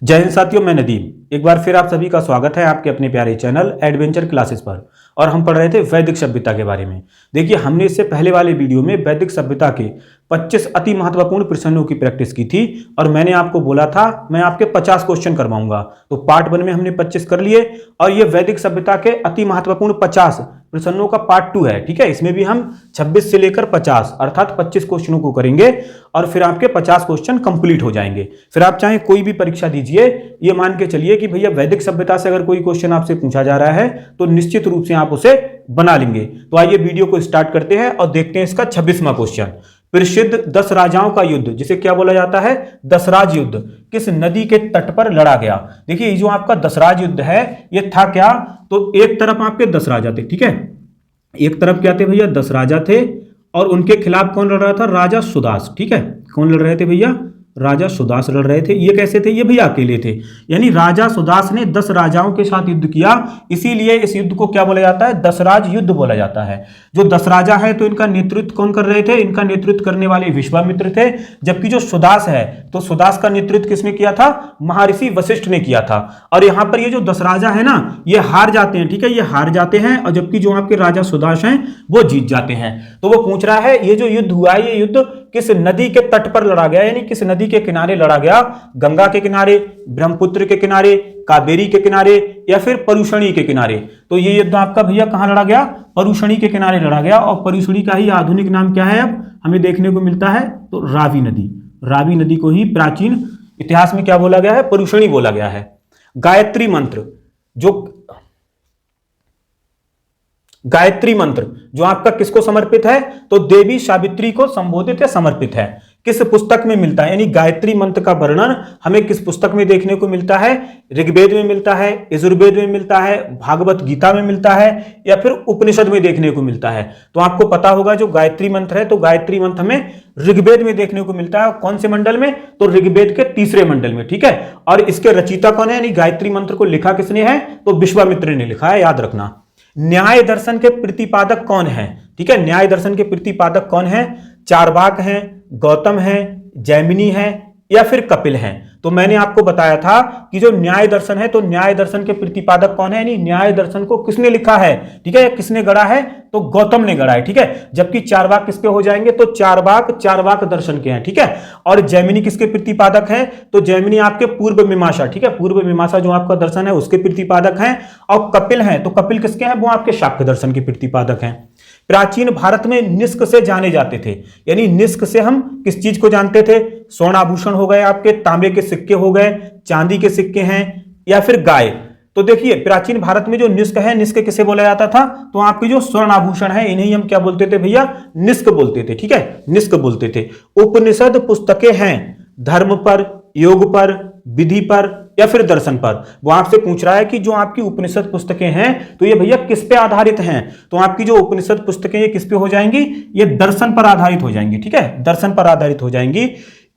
जय हिंद साथियों, मैं नदीम। एक बार फिर आप सभी का स्वागत है आपके अपने प्यारे चैनल एडवेंचर क्लासेस पर। और हम पढ़ रहे थे वैदिक सभ्यता के बारे में। देखिए, हमने इससे पहले वाले वीडियो में वैदिक सभ्यता के 25 अति महत्वपूर्ण प्रश्नों की प्रैक्टिस की थी और मैंने आपको बोला था मैं आपके 50 क्वेश्चन करवाऊंगा। तो पार्ट 1 में हमने 25 कर लिए और ये वैदिक सभ्यता के अति महत्वपूर्ण 50 प्रश्नों का पार्ट 2 है। ठीक है, इसमें भी हम 26 से लेकर 50 अर्थात 25 क्वेश्चनों को करेंगे और फिर आपके 50 क्वेश्चन कंप्लीट हो जाएंगे। फिर आप चाहे कोई भी परीक्षा दीजिए, ये मान के चलिए कि भैया वैदिक सभ्यता से अगर कोई क्वेश्चन आपसे पूछा जा रहा है तो निश्चित रूप से आप उसे बना लेंगे। तो आइए वीडियो को स्टार्ट करते हैं और देखते हैं इसका 26वां क्वेश्चन। प्रसिद्ध 10 राजाओं का युद्ध, जिसे क्या बोला जाता है, दसराज युद्ध, किस नदी के तट पर लड़ा गया। देखिए, जो आपका दसराज युद्ध है ये था क्या, तो एक तरफ आपके 10 राजा थे। ठीक है, एक तरफ क्या थे भैया, 10 राजा थे और उनके खिलाफ कौन लड़ रहा था, राजा सुदास। ठीक है, कौन लड़ रहे थे भैया, राजा सुदास लड़ रहे थे। ये कैसे थे, ये भैया अकेले थे। यानी राजा सुदास ने 10 राजाओं के साथ युद्ध किया, इसीलिए इस युद्ध को क्या बोला जाता है, दसराज युद्ध बोला जाता है। जो 10 राजा है तो इनका नेतृत्व कौन कर रहे थे, इनका नेतृत्व करने वाले विश्वामित्र थे। जबकि जो सुदास है तो सुदास का नेतृत्व किसने किया था, महर्षि वशिष्ठ ने किया था। और यहां पर ये जो 10 राजा है ना, ये हार जाते हैं। ठीक है, ये हार जाते हैं और जबकि जो आपके राजा सुदास हैं वो जीत जाते हैं। तो वो पूछ रहा है ये जो युद्ध हुआ है, ये युद्ध किस नदी के तट पर लड़ा गया, यानी किस नदी के किनारे लड़ा गया, गंगा के किनारे, ब्रह्मपुत्र के किनारे, कावेरी के किनारे या फिर परुषणी के किनारे। तो ये युद्ध आपका भैया कहां लड़ा गया, परुषणी के किनारे लड़ा गया। और परुषणी का ही आधुनिक नाम क्या है अब हमें देखने को मिलता है, तो रावी नदी। रावी नदी को ही प्राचीन इतिहास में क्या बोला गया है, परुषणी बोला गया है। गायत्री मंत्र, गायत्री मंत्र जो आपका किसको समर्पित है, तो देवी सावित्री को संबोधित या समर्पित है। किस पुस्तक में मिलता है, यानी गायत्री मंत्र का वर्णन हमें किस पुस्तक में देखने को मिलता है, ऋग्वेद में मिलता है, यजुर्वेद में मिलता है, भागवत गीता में मिलता है या फिर उपनिषद में देखने को मिलता है। तो आपको पता होगा जो गायत्री मंत्र है, तो गायत्री मंत्र हमें ऋग्वेद में देखने को मिलता है। कौन से मंडल में, तो ऋग्वेद के 3रे मंडल में। ठीक है, और इसके रचयिता कौन है, यानी गायत्री मंत्र को लिखा किसने है, तो विश्वामित्र ने लिखा है, याद रखना। न्याय दर्शन के प्रतिपादक कौन है, ठीक है, न्याय दर्शन के प्रतिपादक कौन है, चारवाक हैं, गौतम हैं, जैमिनी हैं या फिर कपिल हैं। तो मैंने आपको बताया था कि जो न्याय दर्शन है, तो न्याय दर्शन के प्रतिपादक कौन है, यानी न्याय दर्शन को किसने लिखा है, ठीक है, किसने गढ़ा है, तो गौतम ने गढ़ा है। ठीक है, जबकि चारवाक किसके हो जाएंगे, तो चारवाक दर्शन के हैं। ठीक है, और जैमिनी किसके प्रतिपादक है, तो जैमिनी आपके पूर्व मीमांसा, ठीक है, पूर्व मीमांसा जो आपका दर्शन है उसके प्रतिपादक हैं। और कपिल हैं, तो कपिल किसके हैं, वो आपके शाक्य दर्शन के प्रतिपादक हैं। प्राचीन भारत में निष्क से जाने जाते थे, यानी निष्क से हम किस चीज को जानते थे, स्वर्ण आभूषण हो गए आपके, तांबे के सिक्के हो गए, चांदी के सिक्के हैं या फिर गाय। तो देखिए, प्राचीन भारत में जो निष्क है, निष्क किसे बोला जाता था, तो आपके जो स्वर्ण आभूषण है इन्हें हम क्या बोलते थे भैया, निष्क बोलते थे। ठीक है, निष्क बोलते थे। उपनिषद पुस्तकें हैं धर्म पर, योग पर, विधि पर या फिर दर्शन पर। वो आपसे पूछ रहा है कि जो आपकी उपनिषद पुस्तकें हैं तो ये भैया किस पे आधारित हैं, तो आपकी जो उपनिषद पुस्तकें ये किस पे हो जाएंगी, ये दर्शन पर आधारित हो जाएंगी। ठीक है, दर्शन पर आधारित हो जाएंगी।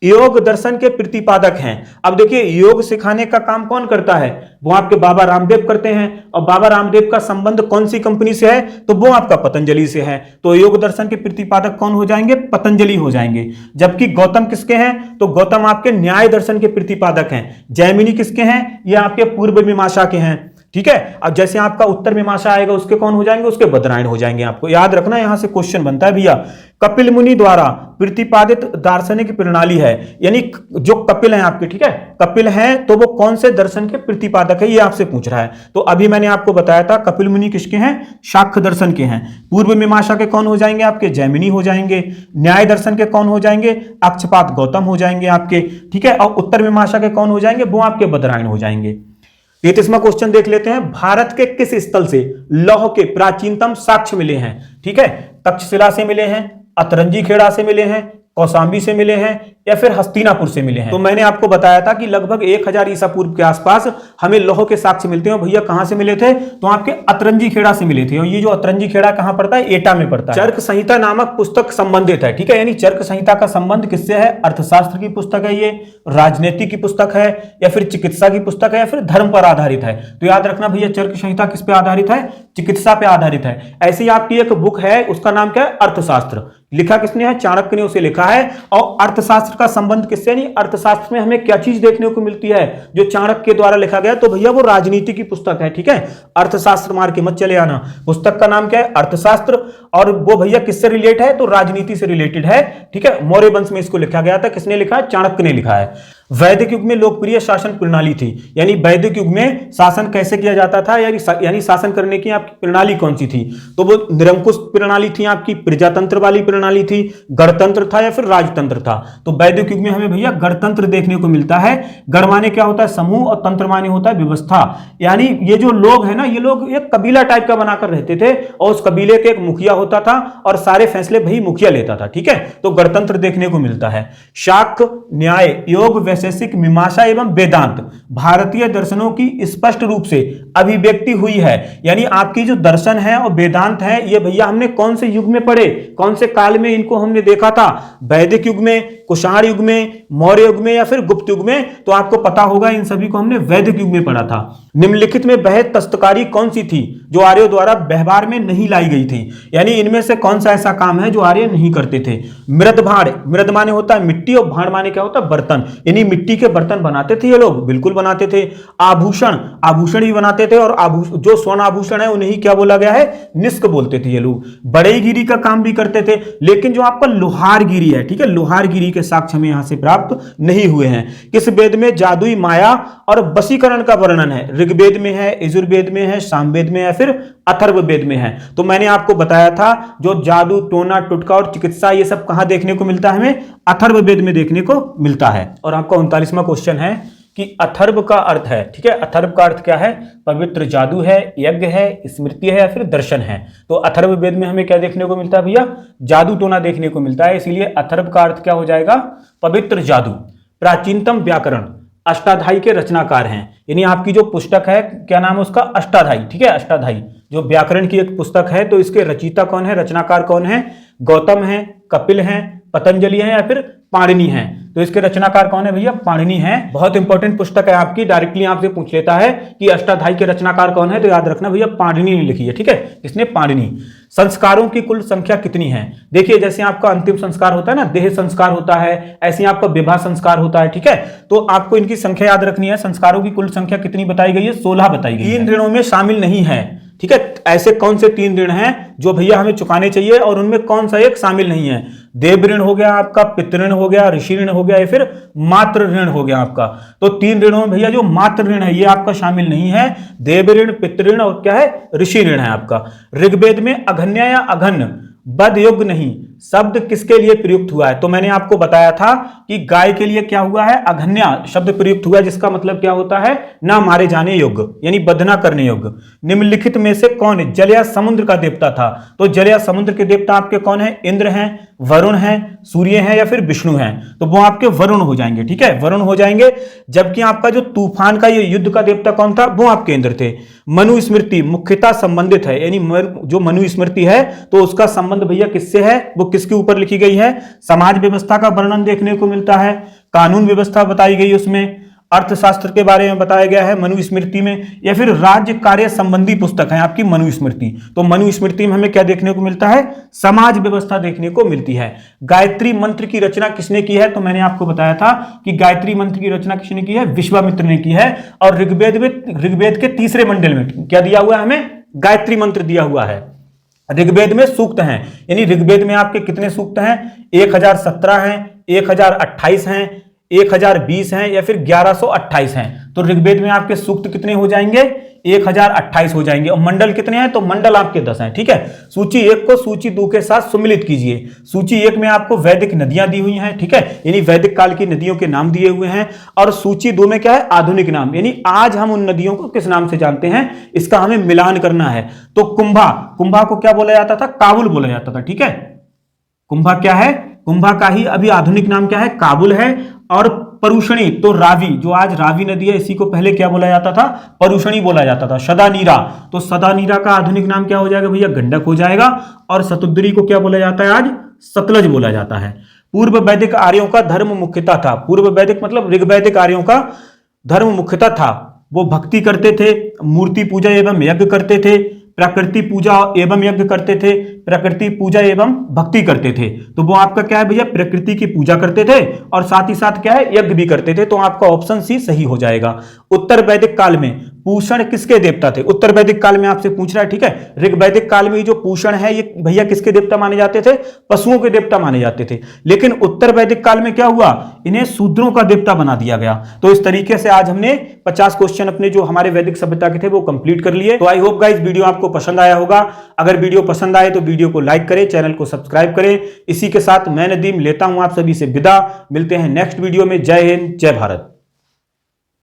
योग दर्शन के प्रतिपादक हैं। अब देखिए, योग सिखाने का काम कौन करता है, वो आपके बाबा रामदेव करते हैं। और बाबा रामदेव का संबंध कौन सी कंपनी से है, तो वो आपका पतंजलि से है। तो योग दर्शन के प्रतिपादक कौन हो जाएंगे, पतंजलि हो जाएंगे। जबकि गौतम किसके हैं, तो गौतम आपके न्याय दर्शन के प्रतिपादक हैं। जैमिनी किसके हैं, ये आपके पूर्व मीमांसा के हैं। ठीक है, अब जैसे आपका उत्तर मीमांसा आएगा उसके कौन हो जाएंगे, उसके बदरायण हो जाएंगे। आपको याद रखना, यहां से क्वेश्चन बनता है भैया। कपिल मुनि द्वारा प्रतिपादित दार्शनिक प्रणाली है, यानी जो कपिल हैं आपके, ठीक है, कपिल हैं तो वो कौन से दर्शन के प्रतिपादक है, ये आपसे पूछ रहा है। तो अभी मैंने आपको बताया था कपिल मुनि किसके हैं, शाक्य दर्शन के हैं। पूर्व मीमांसा के कौन हो जाएंगे आपके, जैमिनी हो जाएंगे। न्याय दर्शन के कौन हो जाएंगे, अक्षपाद गौतम हो जाएंगे आपके। ठीक है, और उत्तर मीमांसा के कौन हो जाएंगे, वो आपके बदरायण हो जाएंगे। 33वां क्वेश्चन देख लेते हैं। भारत के किस स्थल से लौह के प्राचीनतम साक्ष्य मिले हैं, ठीक है, तक्षशिला से मिले हैं, अतरंजी खेड़ा से मिले हैं, कौशाम्बी से मिले हैं या फिर हस्तिनापुर से मिले हैं। तो मैंने आपको बताया था कि लगभग 1000 ईसा पूर्व के आसपास हमें लौह के साक्ष्य मिलते हैं। भैया कहां से मिले थे, तो आपके अतरंजी खेड़ा से मिले थे। और ये जो अतरंजी खेड़ा कहां पड़ता है, एटा में पड़ता है। चर्क संहिता नामक पुस्तक संबंधित है, ठीक है, यानी चर्क संहिता का संबंध किससे है, अर्थशास्त्र की पुस्तक है, ये राजनीति की पुस्तक है या फिर चिकित्सा की पुस्तक है या फिर धर्म पर आधारित है। तो याद रखना भैया, चर्क संहिता किस पे आधारित है, चिकित्सा पे आधारित है। ऐसी आपकी एक बुक है, उसका नाम क्या है, अर्थशास्त्र। लिखा किसने है? चाणक्य ने उसे लिखा है। और अर्थशास्त्र का संबंध किससे? नहीं, अर्थशास्त्र में हमें क्या चीज देखने को मिलती है जो चाणक्य के द्वारा लिखा गया? तो भैया वो राजनीति की पुस्तक है, ठीक है। अर्थशास्त्र मार के मत चले आना, पुस्तक का नाम क्या है? अर्थशास्त्र। और वो भैया किससे रिलेटेड है? तो राजनीति से रिलेटेड है, ठीक है। मौर्य वंश में इसको लिखा गया था। किसने लिखा है? चाणक्य ने लिखा है। वैदिक युग में लोकप्रिय शासन प्रणाली थी, यानी वैदिक युग में शासन कैसे किया जाता था, यानी शासन करने की आपकी प्रणाली कौन सी थी? तो वो निरंकुश प्रणाली थी, आपकी प्रजातंत्र वाली प्रणाली थी, गणतंत्र था या फिर राजतंत्र था? तो वैदिक युग में हमें भैया गणतंत्र देखने को मिलता है। गण माने क्या होता है? समूह, और तंत्र माने होता है व्यवस्था। यानी ये जो लोग है ना, ये लोग एक कबीला टाइप का बनाकर रहते थे और उस कबीले के एक मुखिया होता था और सारे फैसले वही मुखिया लेता था, ठीक है। तो गणतंत्र देखने को मिलता है। शाक्य, न्याय, योग, वैशेषिक, मीमांसा एवं वेदांत भारतीय दर्शनों की स्पष्ट रूप से अभिव्यक्ति हुई है। यानी आपकी जो दर्शन है और वेदांत है, ये भैया हमने कौन से युग में पढ़े, कौन से काल में इनको हमने देखा था? वैदिक युग में, कुषाण युग में, मौर्य युग में या फिर गुप्त युग में? तो आपको पता होगा इन सभी को हमने वैदिक युग में पढ़ा था। निम्नलिखित में वह दस्तकारी कौन सी थी जो आर्यों द्वारा व्यवहार में नहीं लाई गई थी? यानी इनमें से कौन सा ऐसा काम है जो आर्य नहीं करते थे? मृद भांड, मृद माने होता है मिट्टी और भांड माने क्या होता है? बर्तन। यानी मिट्टी के बर्तन बनाते थे ये लोग, बिल्कुल बनाते थे। आभूषण, आभूषण भी बनाते थे और जो स्वर्ण आभूषण है उन्हें क्या बोला गया है? निष्क बोलते थे ये लोग। बढ़ईगिरी का काम भी करते थे। लेकिन जो आपका लोहारगिरी है, ठीक है, लोहारगिरी के साक्ष्य हमें यहां से प्राप्त नहीं हुए हैं। किस वेद में जादुई माया और वशीकरण का वर्णन है? ऋग्वेद में है, यजुर्वेद में है, सामवेद में है, फिर अथर्ववेद में है। तो मैंने आपको बताया था जो जादू, टोना, टुटका और चिकित्सा ये सब कहां देखने को मिलता है? हमें अथर्ववेद में देखने को मिलता है। और आपका 39वां क्वेश्चन है कि अथर्व का अर्थ है, ठीक है। अथर्व का अर्थ क्या है? पवित्र जादू है, यज्ञ है, स्मृति है या फिर दर्शन है? तो अथर्ववेद में हमें क्या देखने को मिलता है भैया? जादू टोना देखने को मिलता है। इसीलिए अथर्व का अर्थ क्या हो जाएगा? पवित्र जादू। प्राचीनतम व्याकरण, अष्टाध्यायी के रचनाकार हैं। यानी आपकी जो पुस्तक है, क्या नाम है उसका? अष्टाध्यायी, ठीक है। अष्टाध्यायी जो व्याकरण की एक पुस्तक है, तो इसके रचयिता कौन है, रचनाकार कौन है? गौतम है, कपिल है, पतंजलि है या फिर पाणिनि है? तो इसके रचनाकार कौन है भैया? पाणिनि है। बहुत इंपॉर्टेंट पुस्तक है आपकी, डायरेक्टली आपसे पूछ लेता है कि अष्टाध्यायी के रचनाकार कौन है, तो याद रखना भैया पाणिनि ने लिखी है, ठीक है। इसने पाणिनि। संस्कारों की कुल संख्या कितनी है? देखिए जैसे आपका अंतिम संस्कार होता है ना, देह संस्कार होता है, ऐसे ही आपका विवाह संस्कार होता है, ठीक है। तो आपको इनकी संख्या याद रखनी है। संस्कारों की कुल संख्या कितनी बताई गई है? 16 बताई गई है। 3 ऋणों में शामिल नहीं है, ठीक है। ऐसे कौन से 3 ऋण हैं जो भैया हमें चुकाने चाहिए और उनमें कौन सा एक शामिल नहीं है? देव ऋण हो गया आपका, पितृण हो गया, ऋषि ऋण हो गया या फिर मातृ ऋण हो गया आपका। तो 3 ऋणों में भैया जो मातृ ऋण है ये आपका शामिल नहीं है। देव ऋण, पितृण और क्या है? ऋषि ऋण है आपका। ऋग्वेद में अघन्या या अघन्न, बद योग्य नहीं शब्द किसके लिए प्रयुक्त हुआ है? तो मैंने आपको बताया था कि गाय के लिए क्या हुआ है? अघन्या शब्द प्रयुक्त हुआ है, जिसका मतलब क्या होता है? ना मारे जाने योग्य, यानी बध ना करने योग्य। निम्नलिखित में से कौन जल या समुद्र का देवता था? तो जल या समुद्र के देवता आपके कौन है? इंद्र हैं, वरुण हैं, सूर्य हैं या फिर विष्णु हैं? तो वो आपके वरुण हो जाएंगे, ठीक है, वरुण हो जाएंगे। जबकि आपका जो तूफान का ये युद्ध का देवता कौन था? वो आपके इंद्र थे। मनुस्मृति मुख्यतः संबंधित है, यानी जो मनुस्मृति है तो उसका संबंध भैया किससे है? वो किसके ऊपर लिखी गई है? समाज व्यवस्था का वर्णन देखने को मिलता है, कानून व्यवस्था बताई गई उसमें, अर्थशास्त्र के बारे में बताया गया है मनुस्मृति में, या फिर राज्य कार्य संबंधी पुस्तक है आपकी मनुस्मृति। तो मनुस्मृति में हमें क्या देखने को मिलता है? समाज व्यवस्था देखने को मिलती है। गायत्री मंत्र की रचना किसने की है? तो मैंने आपको बताया था कि गायत्री मंत्र की रचना किसने की है? विश्वामित्र ने की है। और ऋग्वेद के 3रे मंडल में क्या दिया हुआ है हमें? गायत्री मंत्र दिया हुआ है। ऋग्वेद में सूक्त हैं, यानी ऋग्वेद में आपके कितने सूक्त हैं? 1017 हैं, 1028 हैं, 1020 हैं या फिर 1128 हैं। तो ऋग्वेद में आपके सूक्त कितने हो जाएंगे? 1028 हो जाएंगे। और मंडल कितने हैं? तो मंडल आपके 10 हैं, ठीक है। सूची 1 को सूची 2 के साथ सुमिलित कीजिए। सूची 1 में आपको वैदिक नदियां दी हुई हैं, ठीक है, यानी वैदिक काल की नदियों के नाम दिए हुए हैं। और सूची 2 में क्या है? आधुनिक नाम, यानी आज हम उन नदियों को किस नाम से जानते हैं, इसका हमें मिलान करना है। तो कुंभा को क्या बोला जाता था? काबुल बोला जाता था, ठीक है। कुंभा क्या है? कुंभा का ही अभी आधुनिक नाम क्या है? काबुल है। और परुषणी, तो रावी, जो आज रावी नदी है, इसी को पहले क्या बोला जाता था? परुषणी बोला जाता था। सदानीरा, तो सदानीरा का आधुनिक नाम क्या हो जाएगा भैया? गंडक हो जाएगा। और सतुद्री को क्या बोला जाता है? आज सतलज बोला जाता है। पूर्व वैदिक आर्यों का धर्म मुख्यता था। पूर्व वैदिक मतलब ऋग्वैदिक आर्यों का धर्म मुख्यता था। वो भक्ति करते थे, मूर्ति पूजा एवं यज्ञ करते थे, प्रकृति पूजा एवं यज्ञ करते थे, प्रकृति पूजा एवं भक्ति करते थे। तो वो आपका क्या है भैया, प्रकृति की पूजा करते थे और साथ ही साथ क्या है, यज्ञ भी करते थे। तो आपका ऑप्शन सी सही हो जाएगा। उत्तर वैदिक काल में पूषण किसके देवता थे? उत्तर वैदिक काल में आपसे पूछ रहा है, ठीक है। ऋग वैदिक काल में जो पूषण है ये भैया किसके देवता माने जाते थे? पशुओं के देवता माने जाते थे। लेकिन उत्तर वैदिक काल में क्या हुआ, इन्हें शूद्रों का देवता बना दिया गया। तो इस तरीके से आज हमने 50 क्वेश्चन अपने जो हमारे वैदिक सभ्यता के थे वो कंप्लीट कर लिए। तो आई होप गाइस वीडियो आपको पसंद आया होगा। अगर वीडियो पसंद आए तो वीडियो को लाइक करें, चैनल को सब्सक्राइब करें। इसी के साथ मैं नदीम लेता हूं आप सभी से विदा। मिलते हैं नेक्स्ट वीडियो में। जय हिंद, जय भारत।